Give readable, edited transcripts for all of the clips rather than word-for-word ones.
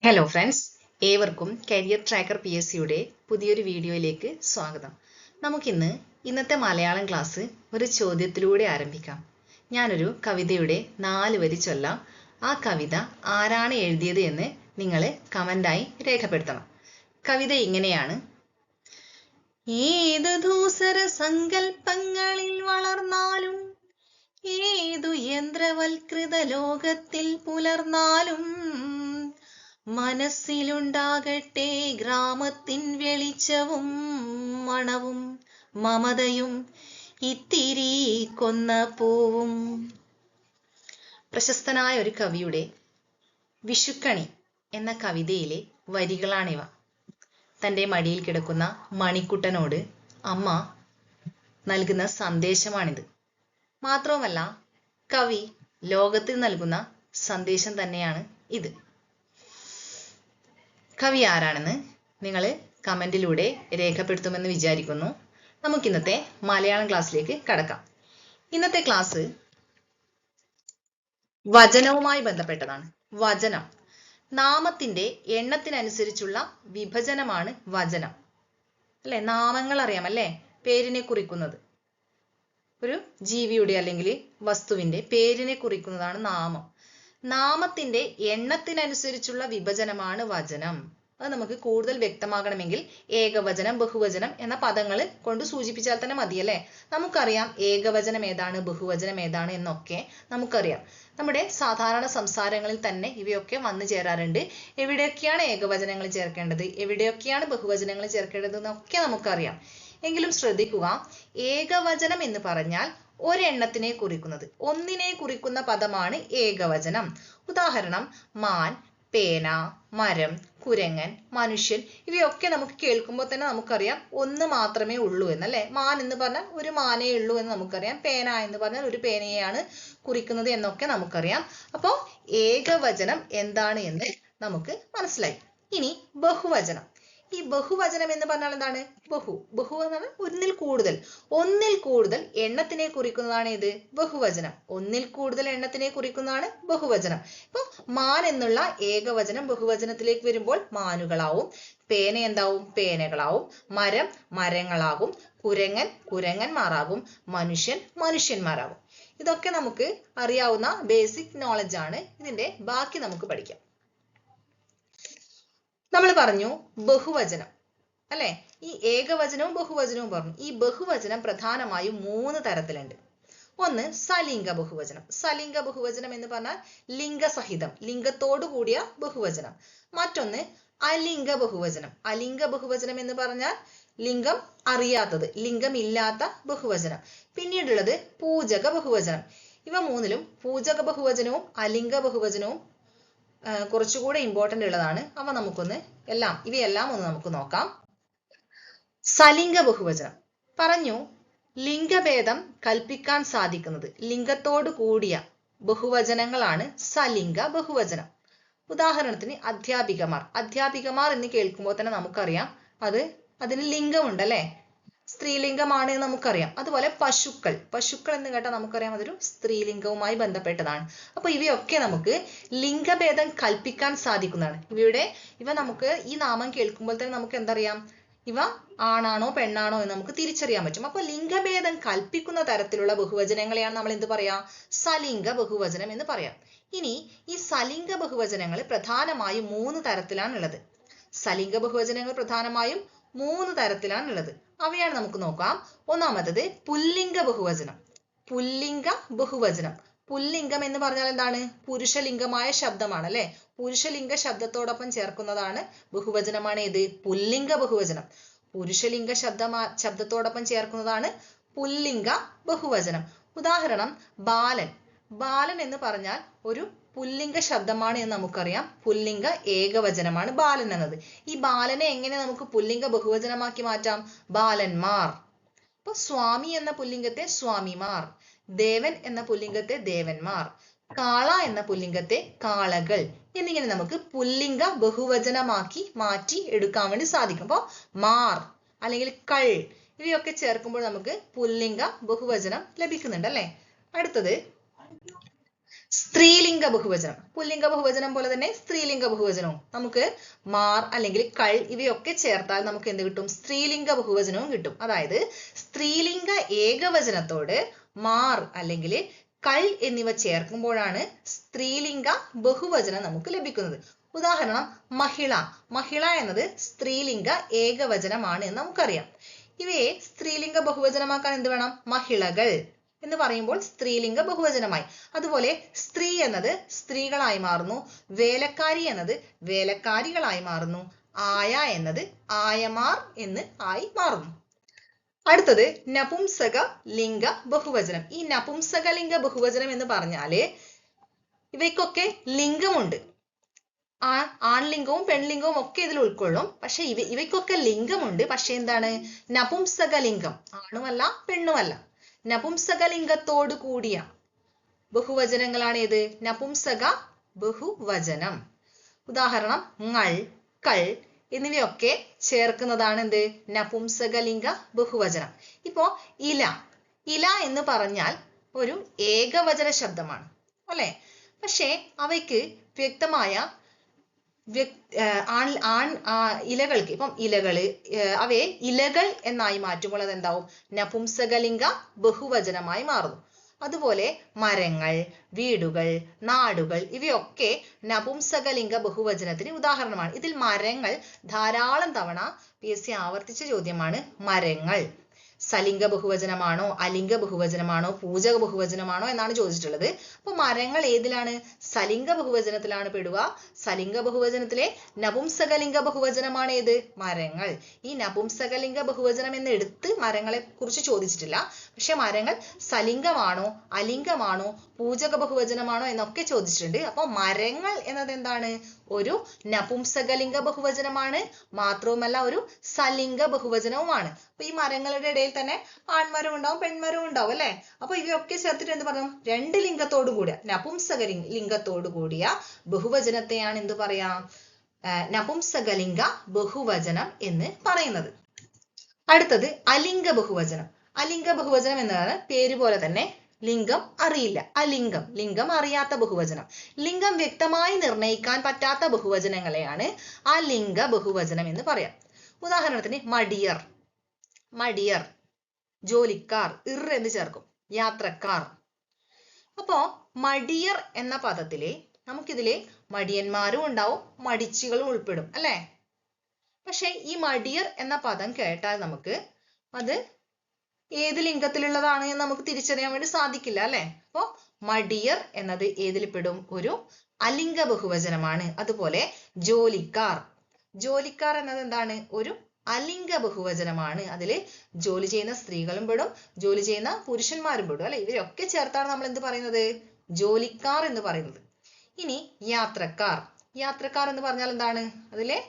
Hello friends, ഏവർക്കും career tracker PSCയുടെ പുതിയൊരു വീഡിയോയിലേക്ക് സ്വാഗതം. നമുക്കിന്ന് ഇന്നത്തെ മലയാളം ക്ലാസ് ഒരു ചോദ്യത്തിലൂടെ ആരംഭിക്കാം. ഞാനൊരു കവിതയുടെ 4 വരി ചൊല്ലാം. ആ കവിത ആരാണ് എഴുതിയത് എന്ന് നിങ്ങൾ കമൻ്റായി രേഖപ്പെടുത്തണം. കവിത ഇങ്ങനെയാണ്: ഏതു ധൂസര സങ്കൽപ്പങ്ങളിൽ വളർന്നാലും, ഏതു യന്ത്രവൽകൃത ലോകത്തിൽ പുലർന്നാലും, മനസ്സിലുണ്ടാകട്ടെ ഗ്രാമത്തിൻ വെളിച്ചവും മണവും മമതയും ഇത്തിരി കൊന്ന പൂവും. പ്രശസ്തനായ ഒരു കവിയുടെ വിഷുക്കണി എന്ന കവിതയിലെ വരികളാണിവ. തൻ്റെ മടിയിൽ കിടക്കുന്ന മണിക്കുട്ടനോട് അമ്മ നൽകുന്ന സന്ദേശമാണിത്. മാത്രവുമല്ല, കവി ലോകത്തിൽ നൽകുന്ന സന്ദേശം തന്നെയാണ് ഇത്. കവി ആരാണെന്ന് നിങ്ങൾ കമൻറ്റിലൂടെ രേഖപ്പെടുത്തുമെന്ന് വിചാരിക്കുന്നു. നമുക്കിന്നത്തെ മലയാളം ക്ലാസ്സിലേക്ക് കടക്കാം. ഇന്നത്തെ ക്ലാസ് വചനവുമായി ബന്ധപ്പെട്ടതാണ്. വചനം, നാമത്തിന്റെ എണ്ണത്തിനനുസരിച്ചുള്ള വിഭജനമാണ് വചനം. അല്ലെ, നാമങ്ങൾ അറിയാം അല്ലേ, പേരിനെ കുറിക്കുന്നത്. ഒരു ജീവിയുടെ അല്ലെങ്കിൽ വസ്തുവിന്റെ പേരിനെ കുറിക്കുന്നതാണ് നാമം. നാമത്തിന്റെ എണ്ണത്തിനനുസരിച്ചുള്ള വിഭജനമാണ് വചനം. അത് നമുക്ക് കൂടുതൽ വ്യക്തമാകണമെങ്കിൽ ഏകവചനം, ബഹുവചനം എന്ന പദങ്ങൾ കൊണ്ട് സൂചിപ്പിച്ചാൽ തന്നെ മതിയല്ലേ. നമുക്കറിയാം ഏകവചനം ഏതാണ്, ബഹുവചനം ഏതാണ് എന്നൊക്കെ നമുക്കറിയാം. നമ്മുടെ സാധാരണ സംസാരങ്ങളിൽ തന്നെ ഇവയൊക്കെ വന്നു ചേരാറുണ്ട്. എവിടെയൊക്കെയാണ് ഏകവചനങ്ങൾ ചേർക്കേണ്ടത്, എവിടെയൊക്കെയാണ് ബഹുവചനങ്ങൾ ചേർക്കേണ്ടത് എന്നൊക്കെ നമുക്കറിയാം. എങ്കിലും ശ്രദ്ധിക്കുക, ഏകവചനം എന്ന് പറഞ്ഞാൽ ഒരെണ്ണത്തിനെ കുറിക്കുന്നത്, ഒന്നിനെ കുറിക്കുന്ന പദമാണ് ഏകവചനം. ഉദാഹരണം: മാൻ, പേന, മരം, കുരങ്ങൻ, മനുഷ്യൻ. ഇവയൊക്കെ നമുക്ക് കേൾക്കുമ്പോൾ തന്നെ നമുക്കറിയാം ഒന്ന് മാത്രമേ ഉള്ളൂ എന്നല്ലേ. മാൻ എന്ന് പറഞ്ഞാൽ ഒരു മാനേ ഉള്ളൂ എന്ന് നമുക്കറിയാം. പേന എന്ന് പറഞ്ഞാൽ ഒരു പേനയെയാണ് കുറിക്കുന്നത് എന്നൊക്കെ നമുക്കറിയാം. അപ്പോൾ ഏകവചനം എന്താണ് എന്ന് നമുക്ക് മനസ്സിലായി. ഇനി ബഹുവചനം. ഈ ബഹുവചനം എന്ന് പറഞ്ഞാൽ എന്താണ്? ബഹു എന്നാണ് ഒന്നിൽ കൂടുതൽ എണ്ണത്തിനെ കുറിക്കുന്നതാണ് ഇത് ബഹുവചനം. ഒന്നിൽ കൂടുതൽ എണ്ണത്തിനെ കുറിക്കുന്നതാണ് ബഹുവചനം. ഇപ്പൊ മാൻ എന്നുള്ള ഏകവചനം ബഹുവചനത്തിലേക്ക് വരുമ്പോൾ മാനുകളാവും, പേന എന്താവും? പേനകളാവും, മരം മരങ്ങളാകും, കുരങ്ങൻ കുരങ്ങന്മാരാകും, മനുഷ്യൻ മനുഷ്യന്മാരാകും. ഇതൊക്കെ നമുക്ക് അറിയാവുന്ന ബേസിക് നോളജ് ആണ്. ഇതിന്റെ ബാക്കി നമുക്ക് പഠിക്കാം. നമ്മൾ പറഞ്ഞു ബഹുവചനം അല്ലെ. ഈ ഏകവചനവും ബഹുവചനവും പറഞ്ഞു. ഈ ബഹുവചനം പ്രധാനമായും 3 തരത്തിലുണ്ട്. ഒന്ന് സലിംഗ ബഹുവചനം. സലിംഗ ബഹുവചനം എന്ന് പറഞ്ഞാൽ ലിംഗസഹിതം, ലിംഗത്തോടു കൂടിയ ബഹുവചനം. മറ്റൊന്ന് അലിംഗ ബഹുവചനം. അലിംഗ ബഹുവചനം എന്ന് പറഞ്ഞാൽ ലിംഗം അറിയാത്തത്, ലിംഗമില്ലാത്ത ബഹുവചനം. പിന്നീടുള്ളത് പൂജക ബഹുവചനം. ഇവ മൂന്നിലും പൂജക ബഹുവചനവും അലിംഗ ബഹുവചനവും കുറച്ചുകൂടെ ഇമ്പോർട്ടൻ്റ് ഉള്ളതാണ്. ഇവയെല്ലാം ഒന്ന് നമുക്ക് നോക്കാം. സലിംഗ ബഹുവചനം പറഞ്ഞു, ലിംഗഭേദം കൽപ്പിക്കാൻ സാധിക്കുന്നത്, ലിംഗത്തോട് കൂടിയ ബഹുവചനങ്ങളാണ് സലിംഗ ബഹുവചനം. ഉദാഹരണത്തിന് അധ്യാപികമാർ എന്ന് കേൾക്കുമ്പോൾ തന്നെ നമുക്കറിയാം അതിന് ലിംഗമുണ്ട് അല്ലെ, സ്ത്രീലിംഗമാണ് എന്ന് നമുക്കറിയാം. അതുപോലെ പശുക്കൾ എന്ന് കേട്ടാൽ നമുക്കറിയാം അതൊരു സ്ത്രീലിംഗവുമായി ബന്ധപ്പെട്ടതാണ്. അപ്പൊ ഇവയൊക്കെ നമുക്ക് ലിംഗഭേദം കൽപ്പിക്കാൻ സാധിക്കുന്നതാണ്. ഇവ നമുക്ക് ഈ നാമം കേൾക്കുമ്പോൾ തന്നെ നമുക്ക് എന്തറിയാം, ഇവ ആണാണോ പെണ്ണാണോ എന്ന് നമുക്ക് തിരിച്ചറിയാൻ പറ്റും. അപ്പൊ ലിംഗഭേദം കൽപ്പിക്കുന്ന തരത്തിലുള്ള ബഹുവചനങ്ങളെയാണ് നമ്മൾ എന്ത് പറയാ? സലിംഗ ബഹുവചനം എന്ന് പറയാം. ഇനി ഈ സലിംഗ ബഹുവചനങ്ങൾ പ്രധാനമായും 3 തരത്തിലാണുള്ളത്. സലിംഗ ബഹുവചനങ്ങൾ പ്രധാനമായും 3 തരത്തിലാണുള്ളത്. അവയാണ് നമുക്ക് നോക്കാം. ഒന്നാമത്തത് പുല്ലിംഗ ബഹുവചനം. പുല്ലിംഗം എന്ന് പറഞ്ഞാൽ എന്താണ്? പുരുഷലിംഗമായ ശബ്ദമാണ് അല്ലെ. പുരുഷലിംഗ ശബ്ദത്തോടൊപ്പം ചേർക്കുന്നതാണ് ബഹുവചനമാണ് ഇത് പുല്ലിംഗ ബഹുവചനം. പുരുഷലിംഗ ശബ്ദത്തോടൊപ്പം ചേർക്കുന്നതാണ് പുല്ലിംഗ ബഹുവചനം. ഉദാഹരണം: ബാലൻ എന്ന് പറഞ്ഞാൽ ഒരു പുല്ലിംഗ ശബ്ദമാണ് എന്ന് നമുക്കറിയാം. പുല്ലിംഗ ഏകവചനമാണ് ബാലൻ എന്നത്. ഈ ബാലനെ എങ്ങനെ നമുക്ക് പുല്ലിംഗ ബഹുവചനമാക്കി മാറ്റാം? ബാലന്മാർ. അപ്പൊ സ്വാമി എന്ന പുല്ലിംഗത്തെ സ്വാമിമാർ, ദേവൻ എന്ന പുല്ലിംഗത്തെ ദേവന്മാർ, കാള എന്ന പുല്ലിംഗത്തെ കാളകൾ എന്നിങ്ങനെ നമുക്ക് പുല്ലിംഗ ബഹുവചനമാക്കി മാറ്റി എടുക്കാൻ വേണ്ടി സാധിക്കും. അപ്പോൾ മാർ അല്ലെങ്കിൽ കൾ ഇവയൊക്കെ ചേർക്കുമ്പോൾ നമുക്ക് പുല്ലിംഗ ബഹുവചനം ലഭിക്കുന്നുണ്ട് അല്ലെ. അടുത്തത് സ്ത്രീലിംഗ ബഹുവചനം, പുല്ലിംഗ ബഹുവചനം പോലെ തന്നെ സ്ത്രീലിംഗ ബഹുവചനവും നമുക്ക് മാർ അല്ലെങ്കിൽ കൾ ഇവയൊക്കെ ചേർത്താൽ നമുക്ക് എന്ത് കിട്ടും? സ്ത്രീലിംഗ ബഹുവചനവും കിട്ടും. അതായത് സ്ത്രീലിംഗ ഏകവചനത്തോട് മാർ അല്ലെങ്കിൽ കൾ എന്നിവ ചേർക്കുമ്പോഴാണ് സ്ത്രീലിംഗ ബഹുവചനം നമുക്ക് ലഭിക്കുന്നത്. ഉദാഹരണം മഹിള. മഹിള എന്നത് സ്ത്രീലിംഗ ഏകവചനമാണ് എന്ന് നമുക്കറിയാം. ഇവയെ സ്ത്രീലിംഗ ബഹുവചനമാക്കാൻ എന്ത് വേണം? മഹിളകൾ എന്ന് പറയുമ്പോൾ സ്ത്രീലിംഗ ബഹുവചനമായി. അതുപോലെ സ്ത്രീ എന്നത് സ്ത്രീകളായി മാറുന്നു. വേലക്കാരി എന്നത് വേലക്കാരികളായി മാറുന്നു. ആയ എന്നത് ആയമാർ എന്ന് ആയി മാറുന്നു. അടുത്തത് നപുംസക ലിംഗ ബഹുവചനം. ഈ നപുംസക ലിംഗ ബഹുവചനം എന്ന് പറഞ്ഞാല് ഇവയ്ക്കൊക്കെ ലിംഗമുണ്ട്. ആൺലിംഗവും പെൺലിംഗവും ഒക്കെ ഇതിൽ ഉൾക്കൊള്ളും. പക്ഷെ ഇവയ്ക്കൊക്കെ ലിംഗമുണ്ട്. പക്ഷെ എന്താണ്? നപുംസക ലിംഗം. ആണുമല്ല പെണ്ണുമല്ല. നപുംസക ലിംഗത്തോട് കൂടിയ ബഹുവചനങ്ങളാണ് ഏത്? നപുംസക ബഹുവചനം. ഉദാഹരണം ങ്ങൾ, കൾ എന്നിവയൊക്കെ ചേർക്കുന്നതാണ് എന്ത്? നപുംസക ലിംഗ ബഹുവചനം. ഇപ്പോ ഇല. ഇല എന്ന് പറഞ്ഞാൽ ഒരു ഏകവചന ശബ്ദമാണ് അല്ലെ? പക്ഷെ അവയ്ക്ക് വ്യക്തമായ ഇലകൾക്ക്, ഇപ്പം ഇലകള്, അവയെ ഇലകൾ എന്നായി മാറ്റുമ്പോൾ അത് എന്താവും? നപുംസകലിംഗ ബഹുവചനമായി മാറുന്നു. അതുപോലെ മരങ്ങൾ, വീടുകൾ, നാടുകൾ ഇവയൊക്കെ നപുംസകലിംഗ ബഹുവചനത്തിന് ഉദാഹരണമാണ്. ഇതിൽ മരങ്ങൾ ധാരാളം തവണ PSC ആവർത്തിച്ച ചോദ്യമാണ്. മരങ്ങൾ സലിംഗ ബഹുവചനമാണോ അലിംഗ ബഹുവചനമാണോ പൂജക ബഹുവചനമാണോ എന്നാണ് ചോദിച്ചിട്ടുള്ളത്. അപ്പൊ മരങ്ങൾ ഏതിലാണ്? സലിംഗ ബഹുവചനത്തിലാണ് പെടുക. സലിംഗ ബഹുവചനത്തിലെ നപുംസകലിംഗ ബഹുവചനമാണ് ഏത്? മരങ്ങൾ. ഈ നപുംസകലിംഗ ബഹുവചനം എന്ന് എടുത്ത് മരങ്ങളെ കുറിച്ച് ചോദിച്ചിട്ടില്ല. പക്ഷെ മരങ്ങൾ സലിംഗമാണോ അലിംഗമാണോ പൂജക ബഹുവചനമാണോ എന്നൊക്കെ ചോദിച്ചിട്ടുണ്ട്. അപ്പൊ മരങ്ങൾ എന്നത് എന്താണ്? ഒരു നപുംസകലിംഗ ബഹുവചനമാണ്. മാത്രവുമല്ല ഒരു സലിംഗ ബഹുവചനവുമാണ്. അപ്പൊ ഈ മരങ്ങളുടെ ഇടയിൽ തന്നെ ആൺമരവും ഉണ്ടാവും പെൺമരവും ഉണ്ടാവും അല്ലെ? അപ്പൊ ഇവയൊക്കെ ചേർത്തിട്ട് എന്ത് പറഞ്ഞു? രണ്ട് ലിംഗത്തോടു കൂടിയ നപുംസക ലിംഗത്തോടു കൂടിയ ബഹുവചനത്തെയാണ് എന്ത് പറയാ? നപുംസകലിംഗ ബഹുവചനം എന്ന് പറയുന്നത്. അടുത്തത് അലിംഗ ബഹുവചനം. അലിംഗ ബഹുവചനം എന്നതാണ് പേര് പോലെ തന്നെ ലിംഗം അറിയില്ല. അലിംഗം, ലിംഗം അറിയാത്ത ബഹുവചനം. ലിംഗം വ്യക്തമായി നിർണയിക്കാൻ പറ്റാത്ത ബഹുവചനങ്ങളെയാണ് അലിംഗ ബഹുവചനം എന്ന് പറയാം. ഉദാഹരണത്തിന് മടിയർ, മടിയർ. ജോലിക്കാർ, എന്ന് ചേർക്കും. യാത്രക്കാർ. അപ്പോ മടിയർ എന്ന പദത്തില് നമുക്കിതില് മടിയന്മാരും ഉണ്ടാവും മടിച്ചികളും ഉൾപ്പെടും അല്ലെ? പക്ഷെ ഈ മടിയർ എന്ന പദം കേട്ടാൽ നമുക്ക് അത് ഏത് ലിംഗത്തിലുള്ളതാണ് എന്ന് നമുക്ക് തിരിച്ചറിയാൻ വേണ്ടി സാധിക്കില്ല അല്ലെ? അപ്പൊ മടിയർ എന്നത് ഏതിൽ പെടും? ഒരു അലിംഗ ബഹുവചനമാണ്. അതുപോലെ ജോലിക്കാർ. ജോലിക്കാർ എന്നത് എന്താണ്? ഒരു അലിംഗ ബഹുവചനമാണ്. അതില് ജോലി ചെയ്യുന്ന സ്ത്രീകളും പെടും ജോലി ചെയ്യുന്ന പുരുഷന്മാരും പെടും അല്ലെ? ഇവരൊക്കെ ചേർത്താണ് നമ്മൾ എന്ത് പറയുന്നത്? ജോലിക്കാർ എന്ന് പറയുന്നത്. ഇനി യാത്രക്കാർ. യാത്രക്കാർ എന്ന് പറഞ്ഞാൽ എന്താണ്? അതിലെ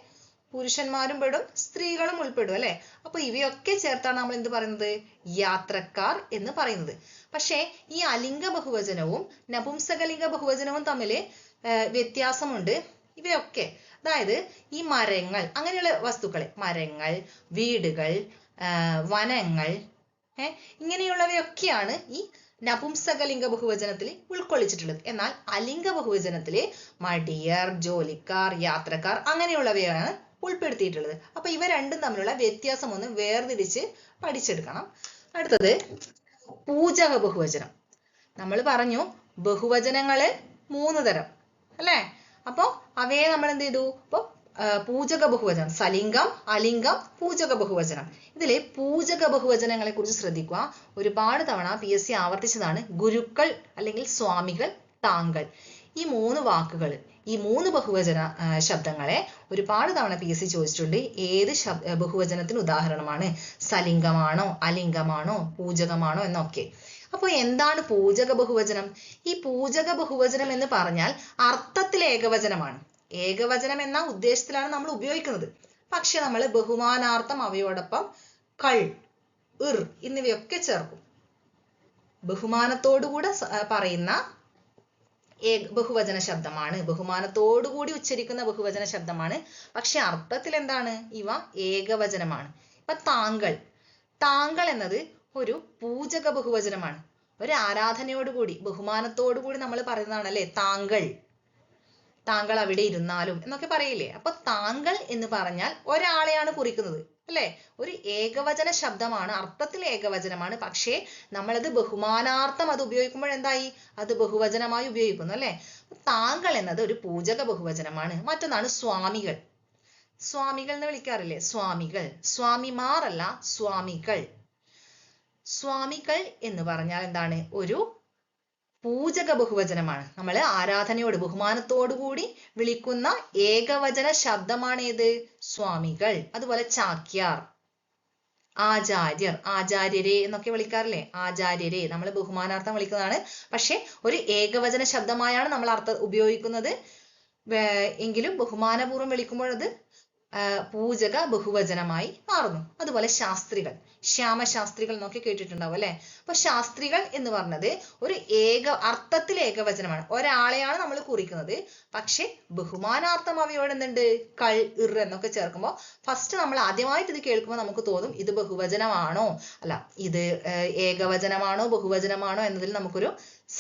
പുരുഷന്മാരും പെടും സ്ത്രീകളും ഉൾപ്പെടും അല്ലെ? അപ്പൊ ഇവയൊക്കെ ചേർത്താണ് നമ്മൾ എന്ത് പറയുന്നത്? യാത്രക്കാർ എന്ന് പറയുന്നത്. പക്ഷെ ഈ അലിംഗ ബഹുവചനവും നപുംസകലിംഗ ബഹുവചനവും തമ്മിൽ വ്യത്യാസമുണ്ട്. ഇവയൊക്കെ അതായത് ഈ മരങ്ങൾ അങ്ങനെയുള്ള വസ്തുക്കളെ, മരങ്ങൾ, വീടുകൾ, വനങ്ങൾ, ഇങ്ങനെയുള്ളവയൊക്കെയാണ് ഈ നപുംസകലിംഗ ബഹുവചനത്തിൽ ഉൾക്കൊള്ളിച്ചിട്ടുള്ളത്. എന്നാൽ അലിംഗ ബഹുവചനത്തില് മടിയർ, ജോലിക്കാർ, യാത്രക്കാർ അങ്ങനെയുള്ളവയാണ് ഉൾപ്പെടുത്തിയിട്ടുള്ളത്. അപ്പൊ ഇവ രണ്ടും തമ്മിലുള്ള വ്യത്യാസം ഒന്ന് വേർതിരിച്ച് പഠിച്ചെടുക്കണം. അടുത്തത് പൂജക ബഹുവചനം. നമ്മൾ പറഞ്ഞു ബഹുവചനങ്ങള് 3 തരം അല്ലെ? അപ്പൊ അവയെ നമ്മൾ എന്ത് ചെയ്തു? ഇപ്പൊ പൂജക ബഹുവചനം, സലിംഗം, അലിംഗം, പൂജക ബഹുവചനം. ഇതിലെ പൂജക ബഹുവചനങ്ങളെ കുറിച്ച് ശ്രദ്ധിക്കുക. ഒരുപാട് തവണ PSC ആവർത്തിച്ചതാണ്. ഗുരുക്കൾ അല്ലെങ്കിൽ സ്വാമികൾ, താങ്കൾ. ഈ 3 വാക്കുകൾ, ഈ 3 ബഹുവചന ശബ്ദങ്ങളെ ഒരുപാട് തവണ PSC ചോദിച്ചിട്ടുണ്ട്. ഏത് ബഹുവചനത്തിന് ഉദാഹരണമാണ്? സലിംഗമാണോ അലിംഗമാണോ പൂജകമാണോ എന്നൊക്കെ. അപ്പൊ എന്താണ് പൂജക ബഹുവചനം? ഈ പൂജക ബഹുവചനം എന്ന് പറഞ്ഞാൽ അർത്ഥത്തിൽ ഏകവചനമാണ്. ഏകവചനം എന്ന ഉദ്ദേശത്തിലാണ് നമ്മൾ ഉപയോഗിക്കുന്നത്. പക്ഷെ നമ്മൾ ബഹുമാനാർത്ഥം അവയോടൊപ്പം കൾ, എന്നിവയൊക്കെ ചേർക്കും. ബഹുമാനത്തോടുകൂടെ പറയുന്ന ബഹുവചന ശബ്ദമാണ്. ബഹുമാനത്തോടുകൂടി ഉച്ചരിക്കുന്ന ബഹുവചന ശബ്ദമാണ്. പക്ഷെ അർത്ഥത്തിൽ എന്താണ്? ഇവ ഏകവചനമാണ്. ഇപ്പൊ താങ്കൾ. താങ്കൾ എന്നത് ഒരു പൂജക ബഹുവചനമാണ്. ഒരു ആരാധനയോടുകൂടി ബഹുമാനത്തോടുകൂടി നമ്മൾ പറയുന്നതാണ് അല്ലെ താങ്കൾ, താങ്കൾ അവിടെ ഇരുന്നാലും എന്നൊക്കെ പറയില്ലേ. അപ്പൊ താങ്കൾ എന്ന് പറഞ്ഞാൽ ഒരാളെയാണ് കുറിക്കുന്നത് അല്ലെ. ഒരു ഏകവചന ശബ്ദമാണ്, അർത്ഥത്തിൽ ഏകവചനമാണ്. പക്ഷേ നമ്മളത് ബഹുമാനാർത്ഥം അത് ഉപയോഗിക്കുമ്പോൾ എന്തായി, അത് ബഹുവചനമായി ഉപയോഗിക്കുന്നു അല്ലെ. താങ്കൾ എന്നത് ഒരു പൂജക ബഹുവചനമാണ്. മറ്റൊന്നാണ് സ്വാമികൾ. സ്വാമികൾ എന്ന് വിളിക്കാറില്ലേ, സ്വാമികൾ. സ്വാമിമാർ അല്ല, സ്വാമികൾ. സ്വാമികൾ എന്ന് പറഞ്ഞാൽ എന്താണ്, ഒരു പൂജക ബഹുവചനമാണ്. നമ്മൾ ആരാധനയോട് ബഹുമാനത്തോടു കൂടി വിളിക്കുന്ന ഏകവചന ശബ്ദമാണ് ഏത്, സ്വാമികൾ. അതുപോലെ ചാക്യാർ, ആചാര്യർ, ആചാര്യരെ എന്നൊക്കെ വിളിക്കാറില്ലേ, ആചാര്യരെ നമ്മൾ ബഹുമാനാർത്ഥം വിളിക്കുന്നതാണ്. പക്ഷെ ഒരു ഏകവചന ശബ്ദമായാണ് നമ്മൾ ഉപയോഗിക്കുന്നത് എങ്കിലും ബഹുമാനപൂർവ്വം വിളിക്കുമ്പോൾ അത് പൂജക ബഹുവചനമായി മാറുന്നു. അതുപോലെ ശാസ്ത്രികൾ, ശ്യാമശാസ്ത്രികൾ എന്നൊക്കെ കേട്ടിട്ടുണ്ടാവും അല്ലെ. അപ്പൊ ശാസ്ത്രികൾ എന്ന് പറഞ്ഞത് ഒരു അർത്ഥത്തിൽ ഏകവചനമാണ്. ഒരാളെയാണ് നമ്മൾ കുറിക്കുന്നത്. പക്ഷെ ബഹുമാനാർത്ഥം അവയോട് എന്തുണ്ട്, കൾ, ഇർ എന്നൊക്കെ ചേർക്കുമ്പോൾ ഫസ്റ്റ് നമ്മൾ ആദ്യമായിട്ട് ഇത് കേൾക്കുമ്പോൾ നമുക്ക് തോന്നും ഇത് ബഹുവചനമാണോ, അല്ല ഇത് ഏകവചനമാണോ ബഹുവചനമാണോ എന്നതിൽ നമുക്കൊരു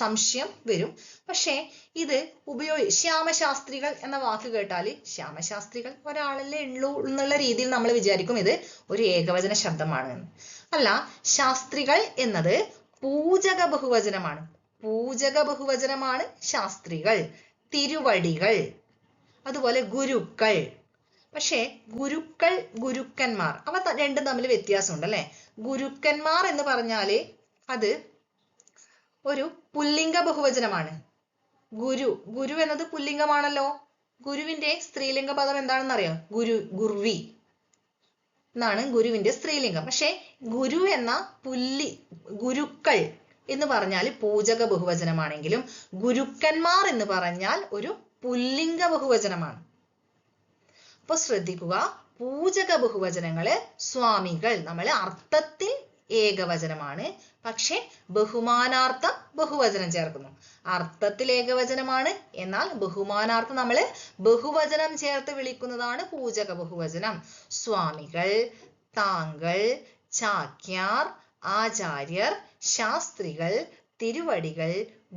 സംശയം വരും. പക്ഷേ ഇത് ശ്യാമശാസ്ത്രികൾ എന്ന വാക്ക് കേട്ടാൽ ശ്യാമശാസ്ത്രികൾ ഒരാളല്ലേ ഉള്ളൂ എന്നുള്ള രീതിയിൽ നമ്മൾ വിചാരിക്കും ഇത് ഒരു ഏകവചന ശബ്ദമാണ്. അല്ല, ശാസ്ത്രികൾ എന്നത് പൂജക ബഹുവചനമാണ്. പൂജക ബഹുവചനമാണ് ശാസ്ത്രികൾ. തിരുവടികൾ, അതുപോലെ ഗുരുക്കൾ. പക്ഷേ ഗുരുക്കൾ, ഗുരുക്കന്മാർ, അവ രണ്ടും തമ്മിൽ വ്യത്യാസമുണ്ട് അല്ലെ. ഗുരുക്കന്മാർ എന്ന് പറഞ്ഞാല് അത് ഒരു പുല്ലിംഗ ബഹുവചനമാണ്. ഗുരു, ഗുരു എന്നത് പുല്ലിംഗമാണല്ലോ. ഗുരുവിന്റെ സ്ത്രീലിംഗ പദം എന്താണെന്ന് അറിയോ, ഗുർവി എന്നാണ് ഗുരുവിന്റെ സ്ത്രീലിംഗം. പക്ഷെ ഗുരു എന്ന ഗുരുക്കൾ എന്ന് പറഞ്ഞാൽ പൂജക ബഹുവചനമാണെങ്കിലും ഗുരുക്കന്മാർ എന്ന് പറഞ്ഞാൽ ഒരു പുല്ലിംഗ ബഹുവചനമാണ്. അപ്പൊ ശ്രദ്ധിക്കുക, പൂജക ബഹുവചനങ്ങള് സ്വാമികൾ നമ്മൾ അർത്ഥത്തിൽ ഏകവചനമാണ്, പക്ഷെ ബഹുമാനാർത്ഥം ബഹുവചനം ചേർക്കുന്നു. അർത്ഥത്തിൽ ഏകവചനമാണ്, എന്നാൽ ബഹുമാനാർത്ഥം നമ്മൾ ബഹുവചനം ചേർത്ത് വിളിക്കുന്നതാണ് പൂജക ബഹുവചനം. സ്വാമികൾ, താങ്കൾ, ചാക്യാർ, ആചാര്യർ, ശാസ്ത്രികൾ, തിരുവടികൾ,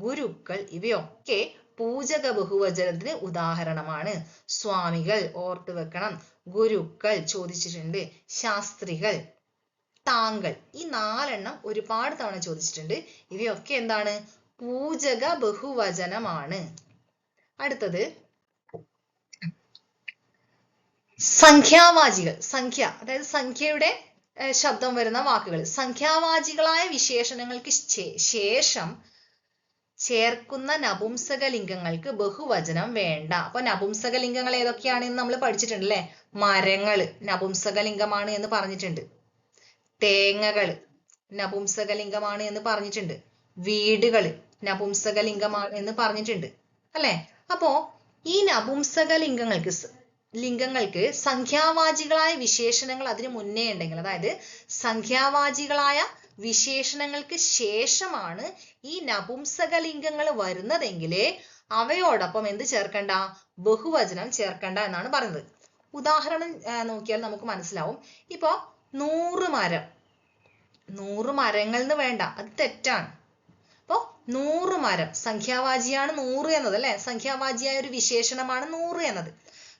ഗുരുക്കൾ ഇവയൊക്കെ പൂജക ബഹുവചനത്തിന് ഉദാഹരണമാണ്. സ്വാമികൾ ഓർത്തു വെക്കണം, ഗുരുക്കൾ ചോദിച്ചിട്ടുണ്ട്, ശാസ്ത്രികൾ, താങ്കൾ, ഈ 4 ഒരുപാട് തവണ ചോദിച്ചിട്ടുണ്ട്. ഇവയൊക്കെ എന്താണ്, പൂജക ബഹുവചനമാണ്. അടുത്തത് സംഖ്യാവാചികൾ. സംഖ്യ അതായത് സംഖ്യയുടെ ശബ്ദം വരുന്ന വാക്കുകൾ. സംഖ്യാവാചികളായ വിശേഷണങ്ങൾക്ക് ശേഷം ചേർക്കുന്ന നപുംസകലിംഗങ്ങൾക്ക് ബഹുവചനം വേണ്ട. അപ്പൊ നപുംസകലിംഗങ്ങൾ ഏതൊക്കെയാണെന്ന് നമ്മൾ പഠിച്ചിട്ടുണ്ട് അല്ലെ. മരങ്ങള് നപുംസകലിംഗമാണ് എന്ന് പറഞ്ഞിട്ടുണ്ട്. തേങ്ങകൾ നപുംസകലിംഗമാണ് എന്ന് പറഞ്ഞിട്ടുണ്ട്. വീടുകൾ നപുംസകലിംഗമാണ് എന്ന് പറഞ്ഞിട്ടുണ്ട് അല്ലെ. അപ്പോ ഈ ലിംഗങ്ങൾക്ക് സംഖ്യാവാചികളായ വിശേഷണങ്ങൾ അതിന് മുന്നേ ഉണ്ടെങ്കിൽ, അതായത് സംഖ്യാവാചികളായ വിശേഷണങ്ങൾക്ക് ശേഷമാണ് ഈ നപുംസകലിംഗങ്ങൾ വരുന്നതെങ്കിലേ അവയോടൊപ്പം എന്ത് ചേർക്കണ്ട, ബഹുവചനം ചേർക്കണ്ട എന്നാണ് പറയുന്നത്. ഉദാഹരണം നോക്കിയാൽ നമുക്ക് മനസ്സിലാവും. ഇപ്പോ 100 മരം, 100 മരങ്ങൾ എന്ന് വേണ്ട, അത് തെറ്റാണ്. അപ്പോ 100 മരം സംഖ്യാവാചിയാണ് 100 എന്നത് അല്ലെ. സംഖ്യാവാചിയായ ഒരു വിശേഷണമാണ് 100 എന്നത്.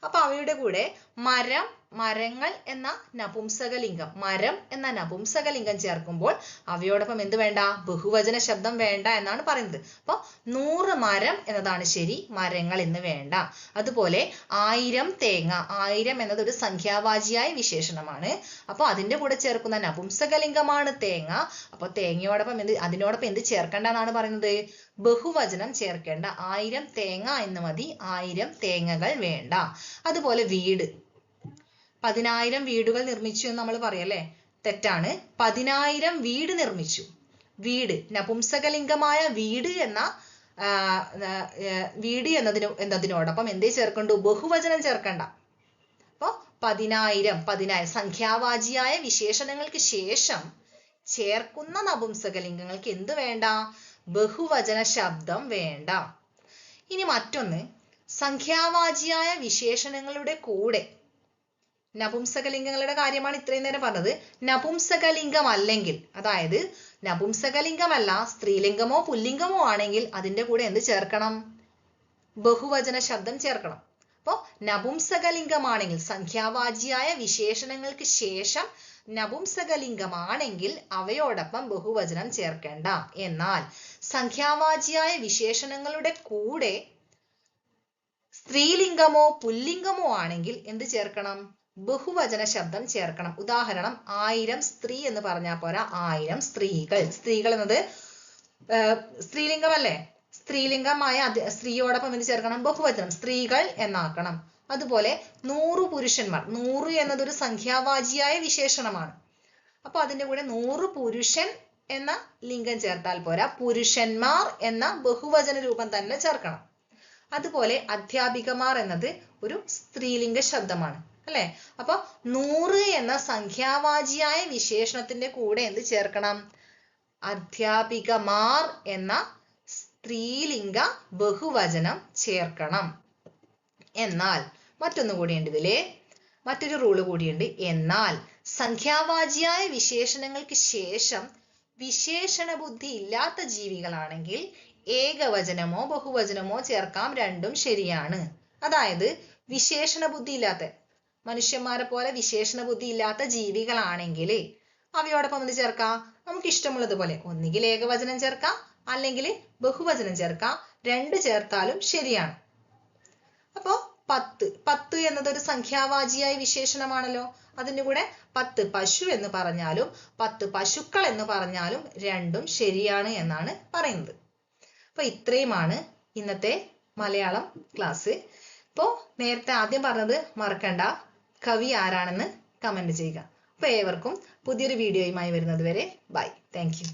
അപ്പൊ അവയുടെ കൂടെ മരം, മരങ്ങൾ എന്ന നപുംസകലിംഗം, മരം എന്ന നപുംസകലിംഗം ചേർക്കുമ്പോൾ അവയോടൊപ്പം എന്ത് വേണ്ട, ബഹുവചന ശബ്ദം വേണ്ട എന്നാണ് പറയുന്നത്. അപ്പൊ 100 മരം എന്നതാണ് ശരി, മരങ്ങൾ എന്ന് വേണ്ട. അതുപോലെ 1000 തേങ്ങ, 1000 എന്നത് ഒരു സംഖ്യാവാചിയായ വിശേഷണമാണ്. അപ്പൊ അതിന്റെ കൂടെ ചേർക്കുന്ന നപുംസകലിംഗമാണ് തേങ്ങ. അപ്പൊ തേങ്ങയോടൊപ്പം അതിനോടൊപ്പം എന്ത് ചേർക്കേണ്ട എന്നാണ് പറയുന്നത്, ബഹുവചനം ചേർക്കേണ്ട. 1000 തേങ്ങ എന്ന് മതി, 1000 തേങ്ങകൾ വേണ്ട. അതുപോലെ വീട്, 10,000 വീടുകൾ നിർമ്മിച്ചു എന്ന് നമ്മൾ പറയല്ലേ, തെറ്റാണ്. 10,000 വീട് നിർമ്മിച്ചു. വീട് നപുംസകലിംഗമായ വീട് എന്നതിനോടൊപ്പം എന്തേ ചേർക്കണ്ടു, ബഹുവചനം ചേർക്കണ്ട. അപ്പൊ 10,000 സംഖ്യാവാചിയായ വിശേഷണങ്ങൾക്ക് ശേഷം ചേർക്കുന്ന നപുംസകലിംഗങ്ങൾക്ക് എന്ത് വേണ്ട, ബഹുവചന ശബ്ദം വേണ്ട. ഇനി മറ്റൊന്ന്, സംഖ്യാവാചിയായ വിശേഷണങ്ങളുടെ കൂടെ നപുംസകലിംഗങ്ങളുടെ കാര്യമാണ് ഇത്രയും നേരം പറഞ്ഞത്. നപുംസകലിംഗം അല്ലെങ്കിൽ, അതായത് നപുംസകലിംഗമല്ല, സ്ത്രീലിംഗമോ പുല്ലിംഗമോ ആണെങ്കിൽ അതിന്റെ കൂടെ എന്ത് ചേർക്കണം? ബഹുവചന ശബ്ദം ചേർക്കണം. അപ്പോൾ നപുംസകലിംഗമാണെങ്കിൽ, സംഖ്യാവാചിയായ വിശേഷണങ്ങൾക്ക് ശേഷം നപുംസകലിംഗമാണെങ്കിൽ അവയോടൊപ്പം ബഹുവചനം ചേർക്കേണ്ട. എന്നാൽ സംഖ്യാവാചിയായ വിശേഷണങ്ങളുടെ കൂടെ സ്ത്രീലിംഗമോ പുല്ലിംഗമോ ആണെങ്കിൽ എന്ത് ചേർക്കണം? ബഹുവചന ശബ്ദം ചേർക്കണം. ഉദാഹരണം, 1000 സ്ത്രീ എന്ന് പറഞ്ഞാൽ പോരാ, 1000 സ്ത്രീകൾ. സ്ത്രീകൾ എന്നത് സ്ത്രീലിംഗമല്ലേ? സ്ത്രീലിംഗമായ സ്ത്രീയോടൊപ്പം എന്ത് ചേർക്കണം? ബഹുവചനം, സ്ത്രീകൾ എന്നാക്കണം. അതുപോലെ 100 പുരുഷന്മാർ. 100 എന്നതൊരു സംഖ്യാവാചിയായ വിശേഷണമാണ്. അപ്പൊ അതിന്റെ കൂടെ 100 പുരുഷൻ എന്ന ലിംഗം ചേർത്താൽ പോരാ, പുരുഷന്മാർ എന്ന ബഹുവചന രൂപം തന്നെ ചേർക്കണം. അതുപോലെ അധ്യാപികമാർ എന്നത് ഒരു സ്ത്രീലിംഗ ശബ്ദമാണ്, അല്ലെ? അപ്പൊ 100 എന്ന സംഖ്യാവാചിയായ വിശേഷണത്തിന്റെ കൂടെ എന്ത് ചേർക്കണം? അധ്യാപികമാർ എന്ന സ്ത്രീലിംഗ ബഹുവചനം ചേർക്കണം. എന്നാൽ മറ്റൊന്നു കൂടിയുണ്ട് ഇതിലെ, മറ്റൊരു റൂള് കൂടിയുണ്ട്. എന്നാൽ സംഖ്യാവാചിയായ വിശേഷണങ്ങൾക്ക് ശേഷം വിശേഷണ ബുദ്ധി ഇല്ലാത്ത ജീവികളാണെങ്കിൽ ഏകവചനമോ ബഹുവചനമോ ചേർക്കാം, രണ്ടും ശരിയാണ്. അതായത് വിശേഷണ ബുദ്ധി ഇല്ലാത്ത, മനുഷ്യന്മാരെ പോലെ വിശേഷണ ബുദ്ധി ഇല്ലാത്ത ജീവികളാണെങ്കിൽ അവയോടൊപ്പം എന്ത് ചേർക്കാം? നമുക്ക് ഇഷ്ടമുള്ളതുപോലെ ഒന്നുകിൽ ഏകവചനം ചേർക്കാം, അല്ലെങ്കിൽ ബഹുവചനം ചേർക്കാം. രണ്ട് ചേർത്താലും ശരിയാണ്. അപ്പോ 10 എന്നതൊരു സംഖ്യാവാചിയായ വിശേഷണമാണല്ലോ. അതിൻ്റെ കൂടെ 10 പശു എന്ന് പറഞ്ഞാലും 10 പശുക്കൾ എന്ന് പറഞ്ഞാലും രണ്ടും ശരിയാണ് എന്നാണ് പറയുന്നത്. അപ്പൊ ഇത്രയുമാണ് ഇന്നത്തെ മലയാളം ക്ലാസ്. ഇപ്പോൾ നേരത്തെ ആദ്യം പറഞ്ഞത് മറക്കണ്ട, കവി ആരാണെന്ന് കമന്റ് ചെയ്യുക. അപ്പൊ ഏവർക്കും പുതിയൊരു വീഡിയോയുമായി വരുന്നത് വരെ ബൈ. Thank you.